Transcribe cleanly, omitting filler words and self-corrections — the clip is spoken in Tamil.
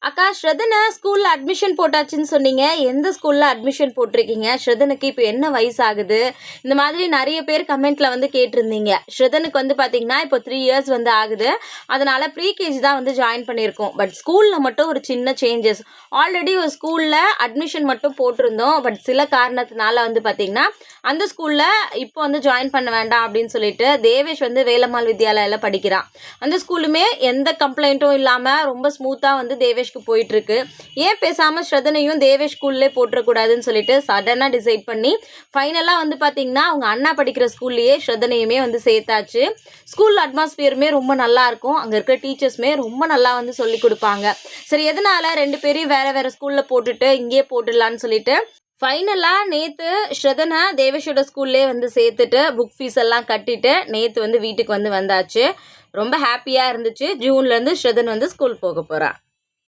அக்கா ஸ்ரதனை ஸ்கூலில் அட்மிஷன் போட்டாச்சுன்னு சொன்னீங்க. எந்த ஸ்கூலில் அட்மிஷன் போட்டிருக்கீங்க? ஸ்ரதனுக்கு இப்போ என்ன வயசாகுது? இந்த மாதிரி நிறைய பேர் கமெண்ட்டில் வந்து கேட்டிருந்தீங்க. ஸ்ரதனுக்கு வந்து பார்த்தீங்கன்னா இப்போ 3 இயர்ஸ் வந்து ஆகுது. அதனால் ப்ரீகேஜி தான் வந்து ஜாயின் பண்ணியிருக்கோம். பட் ஸ்கூலில் மட்டும் ஒரு சின்ன சேஞ்சஸ். ஆல்ரெடி ஒரு ஸ்கூலில் அட்மிஷன் மட்டும் போட்டிருந்தோம். பட் சில காரணத்தினால வந்து பார்த்தீங்கன்னா அந்த ஸ்கூலில் இப்போ வந்து ஜாயின் பண்ண வேண்டாம் அப்படின்னு சொல்லிட்டு தேவேஷ் வந்து வேலம்மாள் வித்யாலயில் படிக்கிறான். அந்த ஸ்கூலுமே எந்த கம்ப்ளைண்ட்டும் இல்லாமல் ரொம்ப ஸ்மூத்தாக வந்து தேவேஷ் போயிட்டுருக்கு. ஏன் பேசாமல் ஸ்ரதனையும் தேவேஷ் ஸ்கூல்லே போட்டுறக்கூடாதுன்னு சொல்லிட்டு சடனாக டிசைட் பண்ணி ஃபைனலாக வந்து பார்த்திங்கன்னா அவங்க அண்ணா படிக்கிற ஸ்கூல்லையே ஸ்ரதனையுமே வந்து சேர்த்தாச்சு. ஸ்கூல் அட்மாஸ்பியருமே ரொம்ப நல்லாயிருக்கும். அங்கே இருக்கிற டீச்சர்ஸுமே ரொம்ப நல்லா வந்து சொல்லி கொடுப்பாங்க. சரி, எதனால் 2 பேரையும் வேறு வேறு ஸ்கூலில் போட்டுட்டு இங்கேயே போட்டுடலான்னு சொல்லிட்டு ஃபைனலாக நேற்று ஸ்ரதனை தேவேஷோட ஸ்கூல்லே வந்து சேர்த்துட்டு புக் ஃபீஸ் எல்லாம் கட்டிட்டு நேற்று வந்து வீட்டுக்கு வந்து வந்தாச்சு. ரொம்ப ஹாப்பியாக இருந்துச்சு. ஜூன்லேருந்து ஸ்ரதன் வந்து ஸ்கூல் போக போகிறான்.